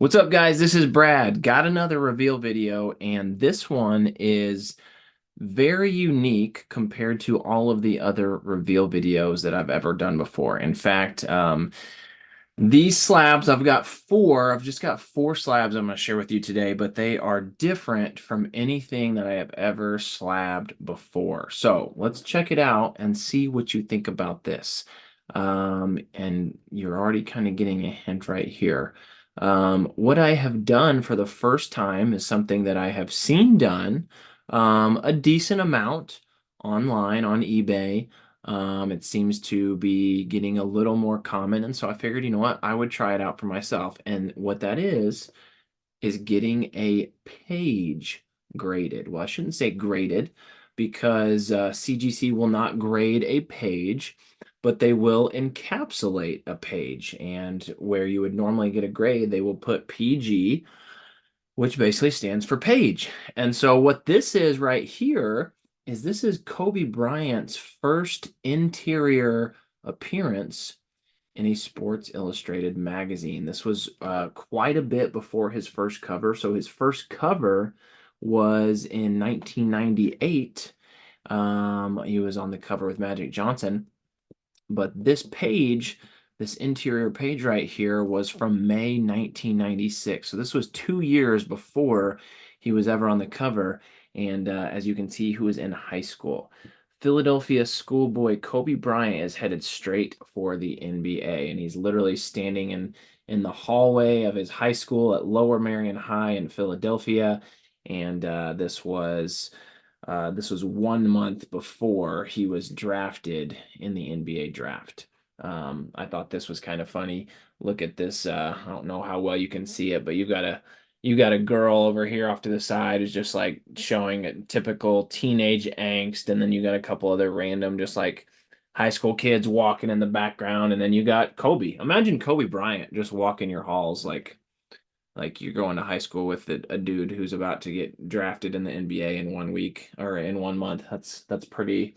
What's up, guys? This is Brad. Got another reveal video, and this one is very unique compared to all of the other reveal videos that I've ever done before. In fact, these slabs, I've got four. I've just got four slabs I'm going to share with you today, but they are different from anything that I have ever slabbed before. So let's check it out and see what you think about this. And you're already kind of getting a hint right here. What I have done for the first time is something that I have seen done a decent amount online on eBay. It seems to be getting a little more common, and so I figured, you know what, I would try it out for myself. And what that is getting a page graded. Well, I shouldn't say graded because CGC will not grade a page, but they will encapsulate a page. And where you would normally get a grade, they will put PG, which basically stands for page. And so what this is right here is this is Kobe Bryant's first interior appearance in a Sports Illustrated magazine. This was quite a bit before his first cover. So his first cover was in 1998. He was on the cover with Magic Johnson. But this page, this interior page right here, was from May 1996. So this was 2 years before he was ever on the cover. And as you can see, he was in high school. Philadelphia schoolboy Kobe Bryant is headed straight for the NBA, and he's literally standing in the hallway of his high school at Lower Marion High in Philadelphia. And this was 1 month before he was drafted in the NBA draft. I thought this was kind of funny. Look at this. I don't know how well you can see it, but you got a girl over here off to the side who's just like showing a typical teenage angst, and then you got a couple other random just like high school kids walking in the background, and then you got Kobe. Imagine Kobe Bryant just walking your halls like you're going to high school with a dude who's about to get drafted in the NBA in 1 week or in 1 month. That's pretty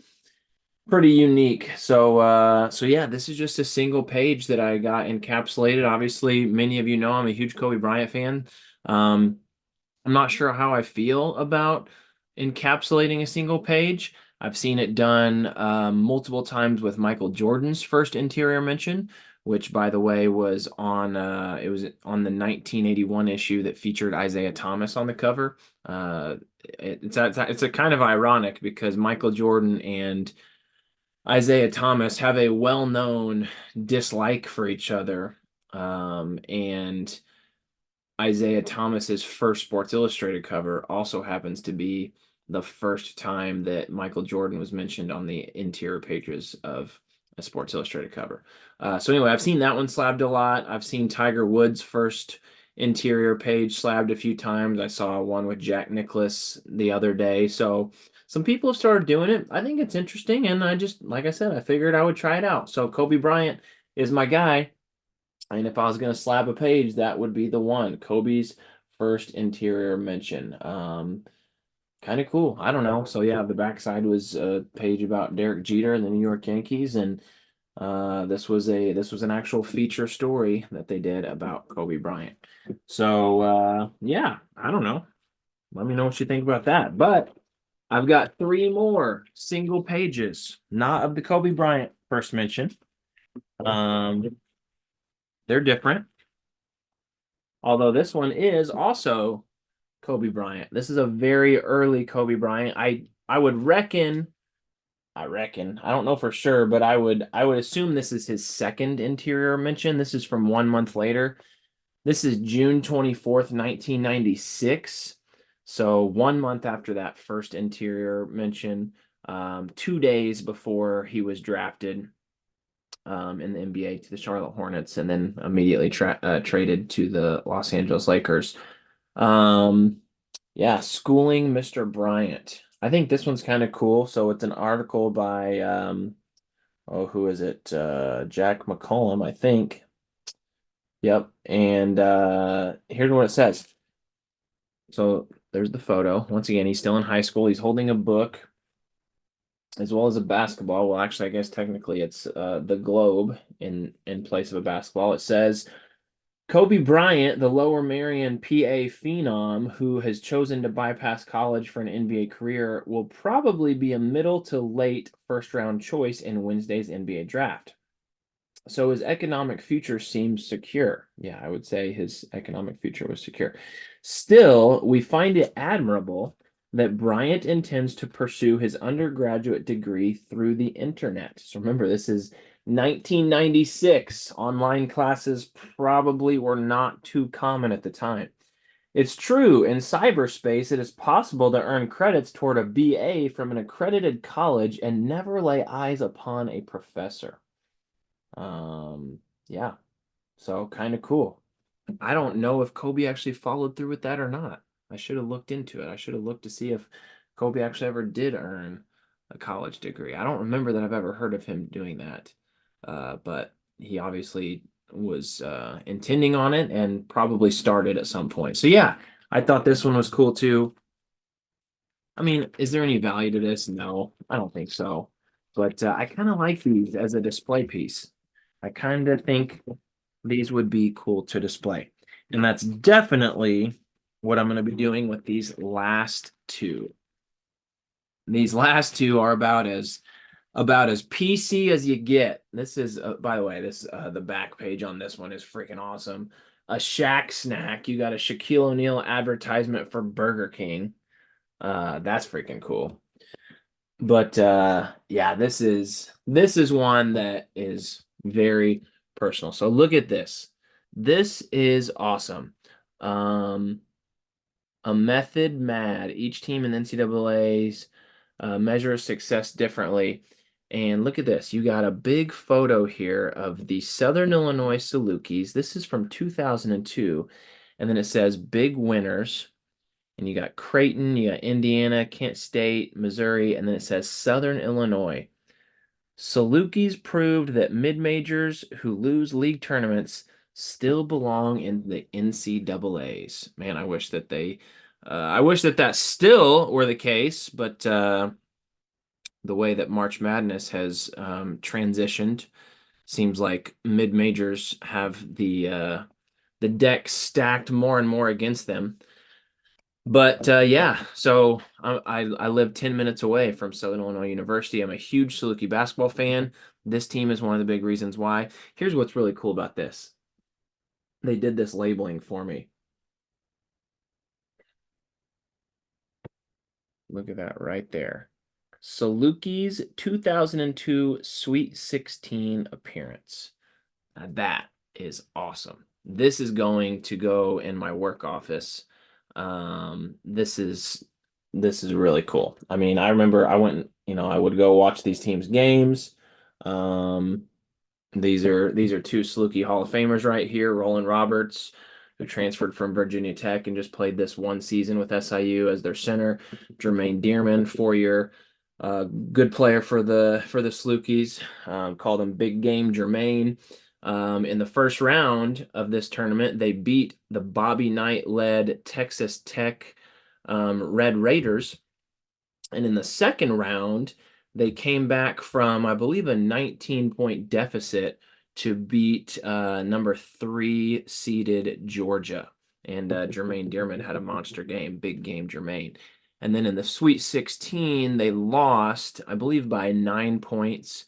unique. So yeah, this is just a single page that I got encapsulated. Obviously, many of you know I'm a huge Kobe Bryant fan. Um, I'm not sure how I feel about encapsulating a single page. I've seen it done multiple times with Michael Jordan's first interior mention, which, by the way, was on it was on the 1981 issue that featured Isaiah Thomas on the cover. It's a kind of ironic because Michael Jordan and Isaiah Thomas have a well-known dislike for each other, and Isaiah Thomas's first Sports Illustrated cover also happens to be the first time that Michael Jordan was mentioned on the interior pages of a Sports Illustrated cover. So anyway, I've seen that one slabbed a lot. I've seen Tiger Woods' first interior page slabbed a few times. I saw one with Jack Nicklaus the other day. So some people have started doing it. I think it's interesting, and I just, like I said, I figured I would try it out. So Kobe Bryant is my guy. And if I was going to slab a page, that would be the one. Kobe's first interior mention. Kind of cool. I don't know. So yeah, the backside was a page about Derek Jeter and the New York Yankees, and this was an actual feature story that they did about Kobe Bryant. So yeah, I don't know. Let me know what you think about that. But I've got three more single pages, not of the Kobe Bryant first mention. Um, they're different. Although this one is also Kobe Bryant. This is a very early Kobe Bryant. I would reckon, I don't know for sure, but I would assume this is his second interior mention. This is from 1 month later. This is June 24th, 1996. So 1 month after that first interior mention, 2 days before he was drafted in the NBA to the Charlotte Hornets, and then immediately traded to the Los Angeles Lakers. Um, yeah, schooling Mr. Bryant. I think this one's kind of cool. So it's an article by oh, who is it? Jack McCollum, I think. Yep. And here's what it says. So there's the photo. Once again, he's still in high school. He's holding a book as well as a basketball. Well, actually, I guess technically it's the globe in place of a basketball. It says Kobe Bryant, the Lower Merion, PA phenom who has chosen to bypass college for an NBA career, will probably be a middle to late first round choice in Wednesday's NBA draft. So his economic future seems secure. Yeah, I would say his economic future was secure. Still, we find it admirable that Bryant intends to pursue his undergraduate degree through the internet. So remember, this is 1996. Online classes probably were not too common at the time. It's true, in cyberspace, it is possible to earn credits toward a BA from an accredited college and never lay eyes upon a professor. Yeah, so kind of cool. I don't know if Kobe actually followed through with that or not. I should have looked into it. I should have looked to see if Kobe actually ever did earn a college degree. I don't remember that I've ever heard of him doing that. But he obviously was intending on it and probably started at some point. So yeah, I thought this one was cool too. I mean, is there any value to this? No, I don't think so. But I kind of like these as a display piece. I kind of think these would be cool to display. And that's definitely what I'm going to be doing with these last two. These last two are about as PC as you get. This is by the way, this the back page on this one is freaking awesome. A Shack snack. You got a Shaquille O'Neal advertisement for Burger King. That's freaking cool. But yeah, this is one that is very personal. So look at this. This is awesome. Um, a method mad. Each team in NCAA's measures success differently. And look at this. You got a big photo here of the Southern Illinois Salukis. This is from 2002. And then it says big winners. And you got Creighton, you got Indiana, Kent State, Missouri, and then it says Southern Illinois. Salukis proved that mid-majors who lose league tournaments still belong in the NCAAs. Man, I wish that that still were the case, but the way that March Madness has transitioned, seems like mid-majors have the deck stacked more and more against them. But yeah, so I live 10 minutes away from Southern Illinois University. I'm a huge Saluki basketball fan. This team is one of the big reasons why. Here's what's really cool about this. They did this labeling for me. Look at that right there. Saluki's 2002 Sweet 16 appearance. Now that is awesome. This is going to go in my work office. This is really cool. I mean, I remember I went, I would go watch these teams' games. Um, these are two Saluki Hall of Famers right here. Rolan Roberts, who transferred from Virginia Tech and just played this one season with SIU as their center. Jermaine Dearman, 4-year, good player for the Salukis. Called him Big Game Jermaine. In the first round of this tournament, they beat the Bobby Knight-led Texas Tech Red Raiders. And in the second round, they came back from, I believe, a 19-point deficit to beat number 3 seeded Georgia. And Jermaine Dearman had a monster game, big game Jermaine. And then in the Sweet 16, they lost, I believe, by 9 points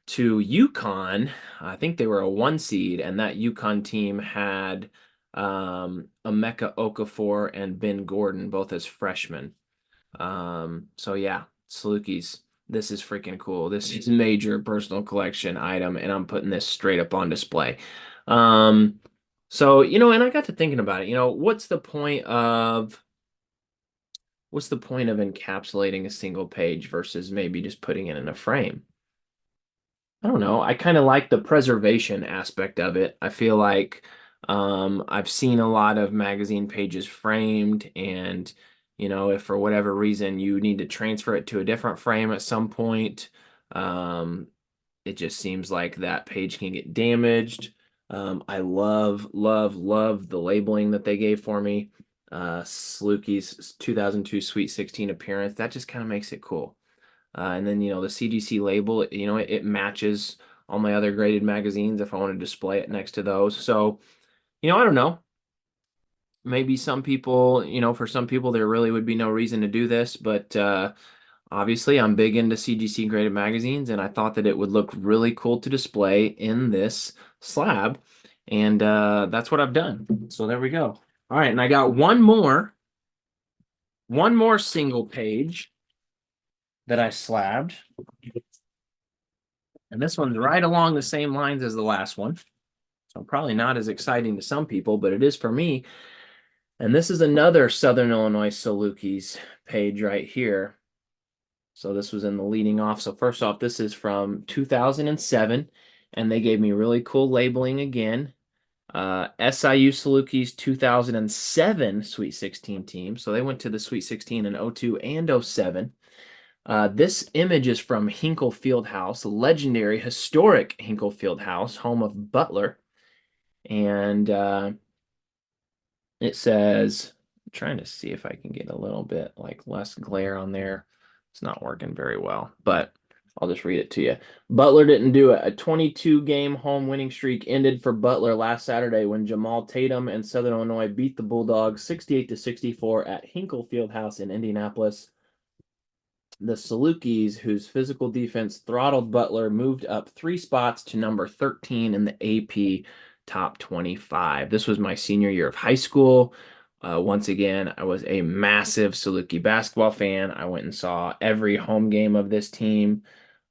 to UConn. I think they were a 1 seed, and that UConn team had Emeka Okafor and Ben Gordon, both as freshmen. So yeah, Salukis, this is freaking cool. This is a major personal collection item, and I'm putting this straight up on display. Um, so, and I got to thinking about it, what's the point of encapsulating a single page versus maybe just putting it in a frame? I don't know. I kind of like the preservation aspect of it. I feel like I've seen a lot of magazine pages framed, and if for whatever reason you need to transfer it to a different frame at some point, um, it just seems like that page can get damaged. I love, love, love the labeling that they gave for me. Salukis 2002 Sweet 16 appearance. That just kind of makes it cool. And then, the CGC label, it matches all my other graded magazines if I want to display it next to those. So, I don't know. Maybe some people, for some people, there really would be no reason to do this, but obviously I'm big into CGC graded magazines, and I thought that it would look really cool to display in this slab, and that's what I've done. So there we go. All right, and I got one more single page that I slabbed, and this one's right along the same lines as the last one. So probably not as exciting to some people, but it is for me. And this is another Southern Illinois Salukis page right here. So this was in the leading off. So first off, this is from 2007, and they gave me really cool labeling again. SIU Salukis 2007 Sweet 16 team. So they went to the Sweet 16 in 02 and 07. This image is from Hinkle Fieldhouse, legendary, historic Hinkle Fieldhouse, home of Butler. And it says, I'm trying to see if I can get a little bit like less glare on there. It's not working very well, but I'll just read it to you. Butler didn't do it. A 22-game home winning streak ended for Butler last Saturday when Jamal Tatum and Southern Illinois beat the Bulldogs 68-64 at Hinkle Fieldhouse in Indianapolis. The Salukis, whose physical defense throttled Butler, moved up 3 spots to number 13 in the AP top 25. This was my senior year of high school. Once again, I was a massive Saluki basketball fan. I went and saw every home game of this team.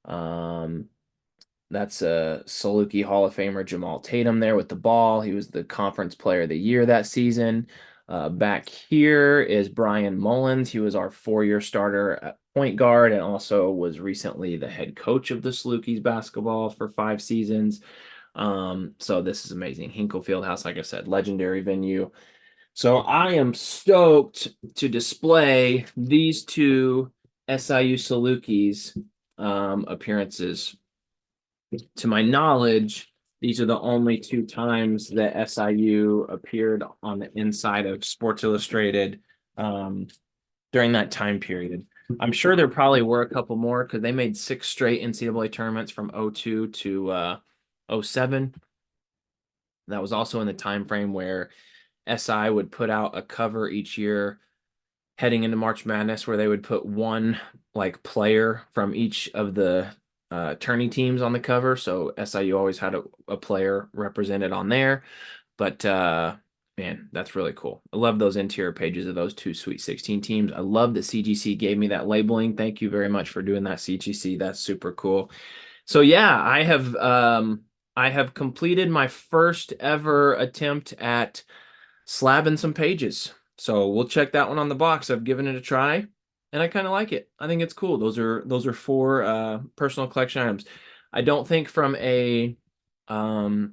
That's a Saluki Hall of Famer Jamal Tatum there with the ball. He was the conference player of the year that season. Back here is Bryan Mullins. He was our 4-year starter at point guard and also was recently the head coach of the Salukis basketball for 5 seasons. So this is amazing. Hinkle Fieldhouse, like I said, legendary venue. So I am stoked to display these two SIU Salukis appearances. To my knowledge, these are the only 2 times that SIU appeared on the inside of Sports Illustrated during that time period. I'm sure there probably were a couple more because they made 6 straight NCAA tournaments from 02 to 07. That was also in the time frame where SI would put out a cover each year heading into March Madness where they would put one like player from each of the tourney teams on the cover. So SIU always had a player represented on there. But man, that's really cool. I love those interior pages of those 2 Sweet 16 teams. I love that CGC gave me that labeling. Thank you very much for doing that, CGC. That's super cool. So yeah, I have completed my first ever attempt at slabbing some pages. So we'll check that one on the box. I've given it a try and I kind of like it. I think it's cool. Those are 4 personal collection items. I don't think from a value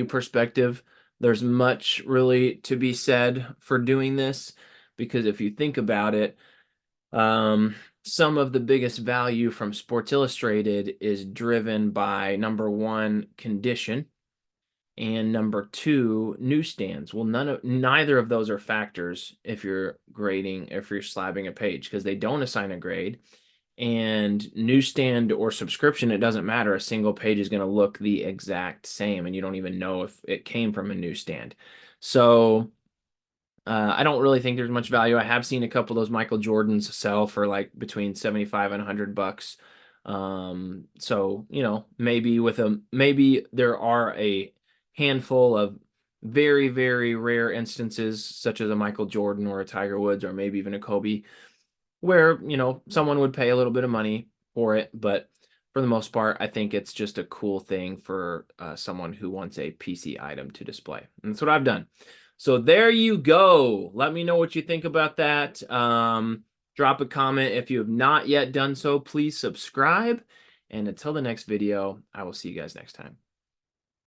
perspective there's much really to be said for doing this, because if you think about it, some of the biggest value from Sports Illustrated is driven by, number 1, condition, and number 2, newsstands. Well, neither of those are factors if you're slabbing a page, because they don't assign a grade. And newsstand or subscription, it doesn't matter. A single page is going to look the exact same, and you don't even know if it came from a newsstand. So I don't really think there's much value. I have seen a couple of those Michael Jordans sell for like between 75 and $100. So maybe there are a handful of very, very rare instances, such as a Michael Jordan or a Tiger Woods or maybe even a Kobe, where someone would pay a little bit of money for it. But for the most part, I think it's just a cool thing for someone who wants a PC item to display. And that's what I've done. So there you go. Let me know what you think about that. Drop a comment. If you have not yet done so, please subscribe. And until the next video, I will see you guys next time.